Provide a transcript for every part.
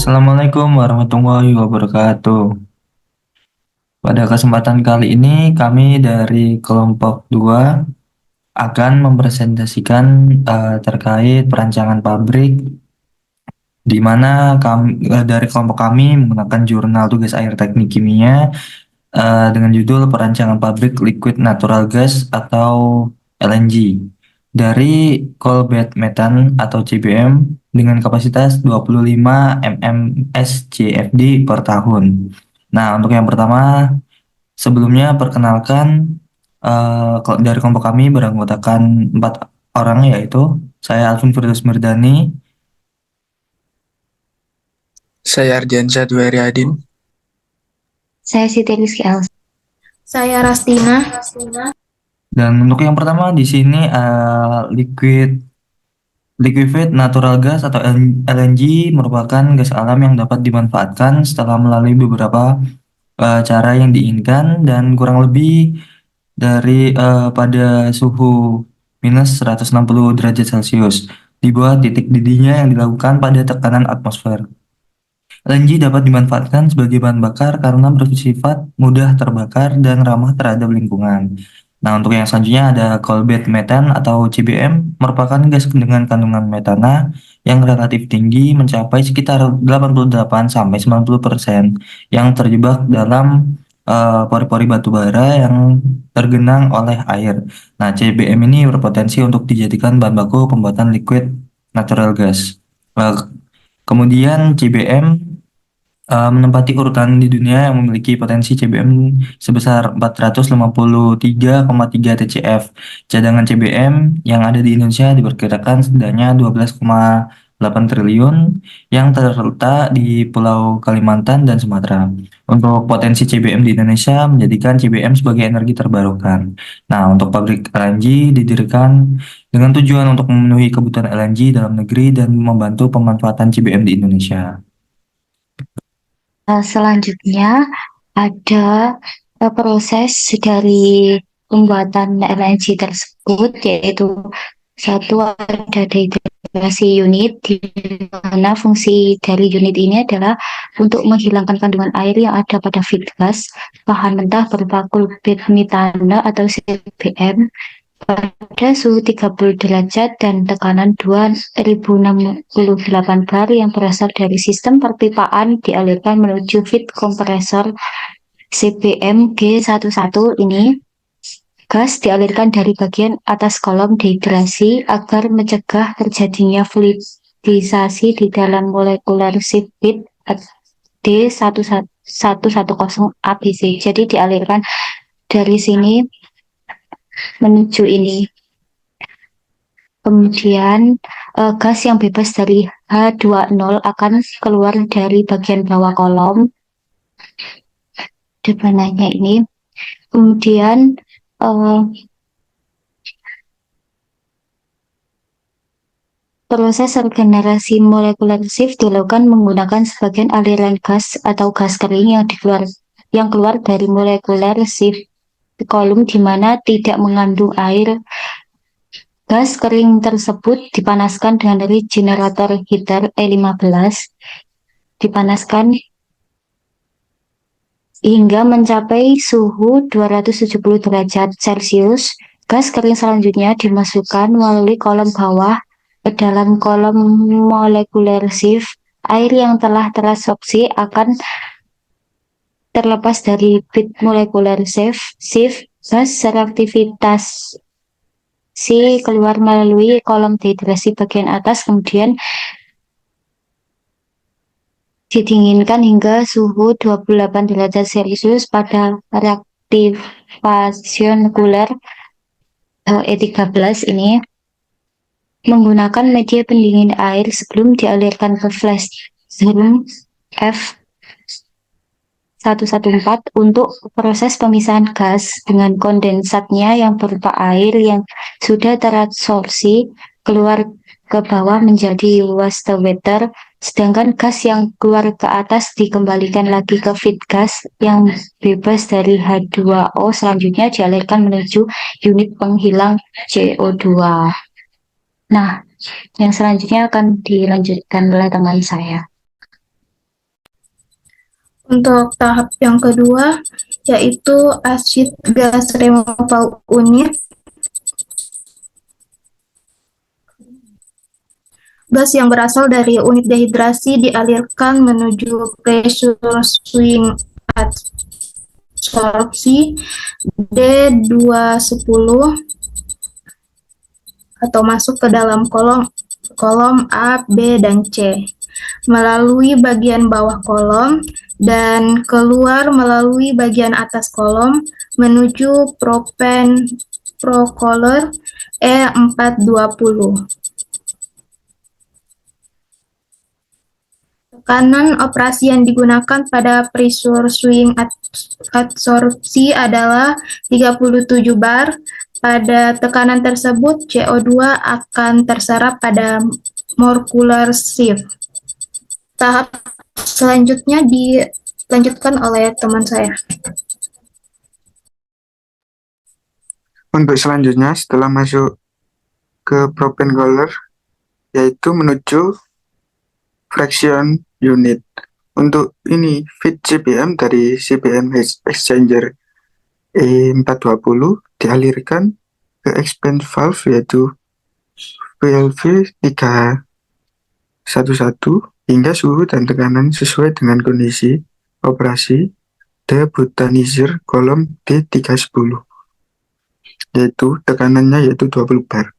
Assalamualaikum warahmatullahi wabarakatuh. Pada kesempatan kali ini kami dari kelompok 2 akan mempresentasikan terkait perancangan pabrik di mana kami dari kelompok kami menggunakan jurnal tugas akhir teknik kimia dengan judul Perancangan Pabrik Liquid Natural Gas atau LNG dari coal bed methane atau CBM dengan kapasitas 25 mmscfd per tahun. Nah, untuk yang pertama, sebelumnya perkenalkan dari kelompok kami beranggotakan 4 orang, yaitu saya Alvin Firdaus Mirdani, Saya Ardiansyah Dwiaryadin. Saya Siti Rizky Elsa. Saya Rastina. dan untuk yang pertama di sini liquefied natural gas atau LNG merupakan gas alam yang dapat dimanfaatkan setelah melalui beberapa cara yang diinginkan dan kurang lebih dari pada suhu minus 160 derajat Celcius di bawah titik didihnya yang dilakukan pada tekanan atmosfer. LNG dapat dimanfaatkan sebagai bahan bakar karena bersifat mudah terbakar dan ramah terhadap lingkungan. Nah, untuk yang selanjutnya ada coal bed methane atau CBM, merupakan gas dengan kandungan metana yang relatif tinggi mencapai sekitar 88 sampai 90% yang terjebak dalam pori-pori batu bara yang tergenang oleh air. Nah, CBM ini berpotensi untuk dijadikan bahan baku pembuatan liquid natural gas. Eh, Kemudian CBM menempati urutan di dunia yang memiliki potensi CBM sebesar 453,3 TCF. Cadangan CBM yang ada di Indonesia diperkirakan setidaknya 12,8 triliun yang terletak di Pulau Kalimantan dan Sumatera. Untuk potensi CBM di Indonesia menjadikan CBM sebagai energi terbarukan. Nah, untuk pabrik LNG didirikan dengan tujuan untuk memenuhi kebutuhan LNG dalam negeri dan membantu pemanfaatan CBM di Indonesia. Selanjutnya ada proses dari pembuatan LNG tersebut, yaitu satu ada dehydrasi unit, di mana fungsi dari unit ini adalah untuk menghilangkan kandungan air yang ada pada feed gas bahan mentah berupa coal bed metana atau CBM pada suhu 30 derajat dan tekanan 2068 bar yang berasal dari sistem perpipaan dialirkan menuju feed kompresor CBM G11 ini. Gas dialirkan dari bagian atas kolom dehidrasi agar mencegah terjadinya fluidisasi di dalam molekular sieve feed D1110 ABC. Jadi dialirkan dari sini menuju ini. Kemudian gas yang bebas dari H20 akan keluar dari bagian bawah kolom depannya ini. Kemudian proses regenerasi molekular sieve dilakukan menggunakan sebagian aliran gas atau gas kering yang keluar dari molekular sieve kolom di mana tidak mengandung air. Gas kering tersebut dipanaskan dengan generator heater E15, dipanaskan hingga mencapai suhu 270 derajat Celcius. Gas kering selanjutnya dimasukkan melalui kolom bawah ke dalam kolom molekular sieve. Air yang telah terabsorpsi akan terlepas dari bit molekular sieve. Gas reaktivitas keluar melalui kolom dehidrasi bagian atas, kemudian didinginkan hingga suhu 28 derajat Celcius pada reaktivasi nuklir E13 ini menggunakan media pendingin air sebelum dialirkan ke flash drum F114 untuk proses pemisahan gas dengan kondensatnya yang berupa air yang sudah terabsorpsi keluar ke bawah menjadi wastewater, sedangkan gas yang keluar ke atas dikembalikan lagi ke feed gas yang bebas dari H2O selanjutnya dialirkan menuju unit penghilang CO2. Nah, yang selanjutnya akan dilanjutkan oleh teman saya. Untuk tahap yang kedua, yaitu asid gas removal unit. Gas yang berasal dari unit dehidrasi dialirkan menuju pressure swing adsorpsi D210 atau masuk ke dalam kolom A, B, dan C melalui bagian bawah kolom dan keluar melalui bagian atas kolom menuju propeller E420. Tekanan operasi yang digunakan pada pressure swing adsorpsi adalah 37 bar. Pada tekanan tersebut, CO2 akan terserap pada molecular sieve. Tahap selanjutnya dilanjutkan oleh teman saya. Untuk selanjutnya, setelah masuk ke propeller, yaitu menuju fraction unit. Untuk ini, feed CBM dari CBM heat exchanger E420 dialirkan ke expand valve, yaitu VLV 311 hingga suhu dan tekanan sesuai dengan kondisi operasi debutanizer kolom D310, yaitu tekanannya yaitu 20 bar.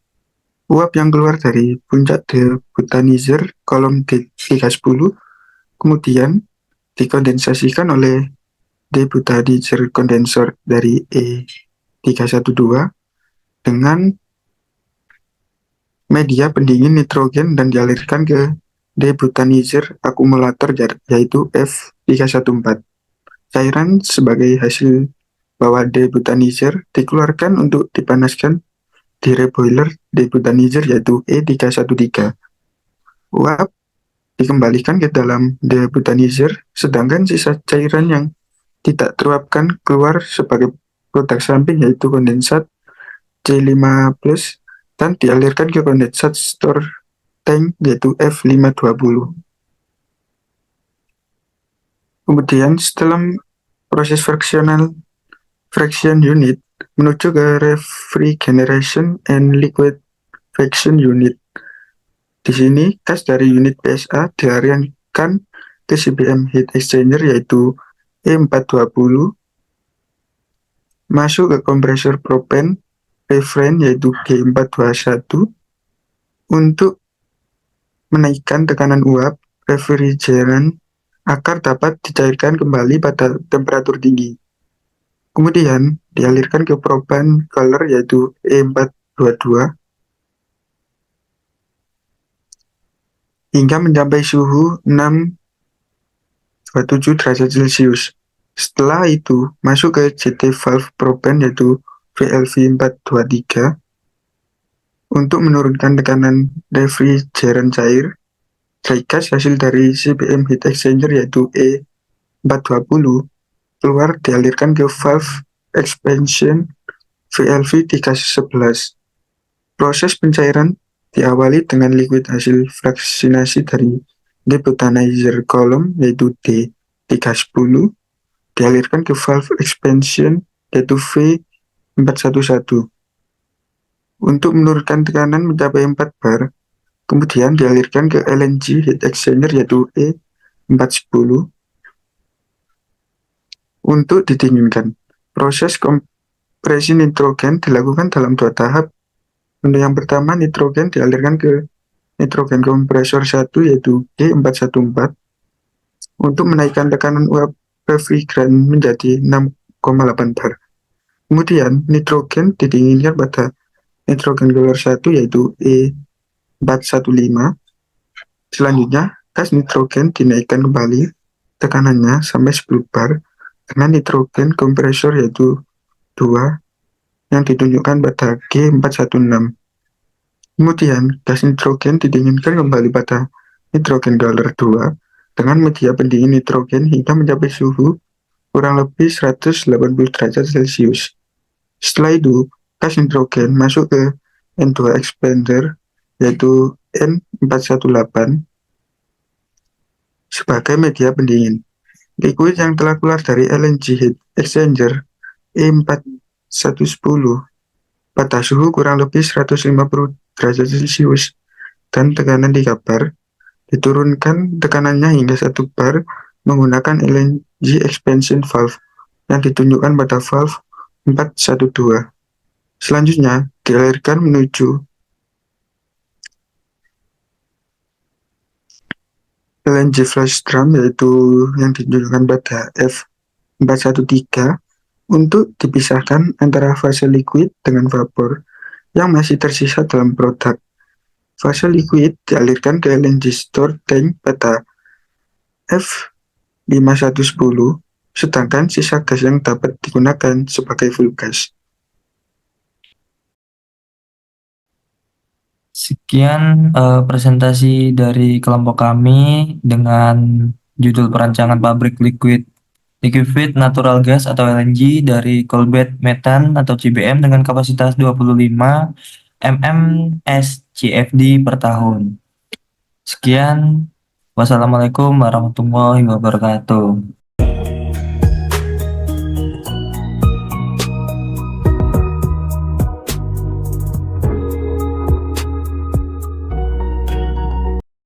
Uap yang keluar dari puncak debutanizer kolom D310 kemudian dikondensasikan oleh debutanizer kondensor dari E312 dengan media pendingin nitrogen dan dialirkan ke debutanizer akumulator yaitu F314. Cairan sebagai hasil bawah debutanizer dikeluarkan untuk dipanaskan di reboiler debutanizer yaitu E313. Uap dikembalikan ke dalam debutanizer, sedangkan sisa cairan yang tidak teruapkan keluar sebagai produk samping yaitu kondensat C5+, dan dialirkan ke kondensat store tank yaitu F520. Kemudian setelah proses fraction unit menuju ke refrigeration and liquefaction unit. Di sini gas dari unit PSA dilarikan ke CBM heat exchanger yaitu E420, masuk ke kompresor propen refrigerant yaitu G421 untuk menaikkan tekanan uap refrigeran agar dapat dicairkan kembali pada temperatur tinggi. Kemudian dialirkan ke propan color yaitu E422 hingga mencapai suhu 627 derajat Celcius. Setelah itu masuk ke JT valve propan yaitu VLV423 untuk menurunkan tekanan refrigeran cair. Dry gas hasil dari CBM heat exchanger yaitu E420 keluar dialirkan ke valve expansion VLV311. Proses pencairan diawali dengan liquid hasil fraksinasi dari debutanizer kolom yaitu D310 dialirkan ke valve expansion yaitu V411 untuk menurunkan tekanan mencapai 4 bar. Kemudian dialirkan ke LNG heat exchanger yaitu E410 untuk didinginkan. Proses kompresi nitrogen dilakukan dalam 2 tahap. Untuk yang pertama, nitrogen dialirkan ke nitrogen kompresor 1 yaitu G414 untuk menaikkan tekanan uap refrigeran menjadi 6,8 bar. Kemudian nitrogen didinginkan pada nitrogen color 1 yaitu E415. Selanjutnya, gas nitrogen dinaikkan kembali tekanannya sampai 10 bar dengan nitrogen kompresor yaitu 2 yang ditunjukkan pada G416. Kemudian, gas nitrogen didinginkan kembali pada nitrogen color 2 dengan media pendingin nitrogen hingga mencapai suhu kurang lebih 180 derajat Celcius. Setelah itu, gas nitrogen masuk ke N2 expander yaitu N418 sebagai media pendingin. Liquid yang telah keluar dari LNG heat exchanger E4110 pada suhu kurang lebih 150 derajat Celcius dan tekanan 3 bar, diturunkan tekanannya hingga 1 bar menggunakan LNG expansion valve yang ditunjukkan pada valve 412. Selanjutnya, dialirkan menuju LNG flash drum, yaitu yang ditunjukkan pada F413, untuk dipisahkan antara fase liquid dengan vapor yang masih tersisa dalam produk. Fase liquid dialirkan ke LNG store tank pada F5110, sedangkan sisa gas yang dapat digunakan sebagai fuel gas. Sekian presentasi dari kelompok kami dengan judul perancangan pabrik liquefied natural gas atau LNG dari coalbed methane atau CBM dengan kapasitas 25 MMSCFD per tahun. Sekian, wassalamualaikum warahmatullahi wabarakatuh.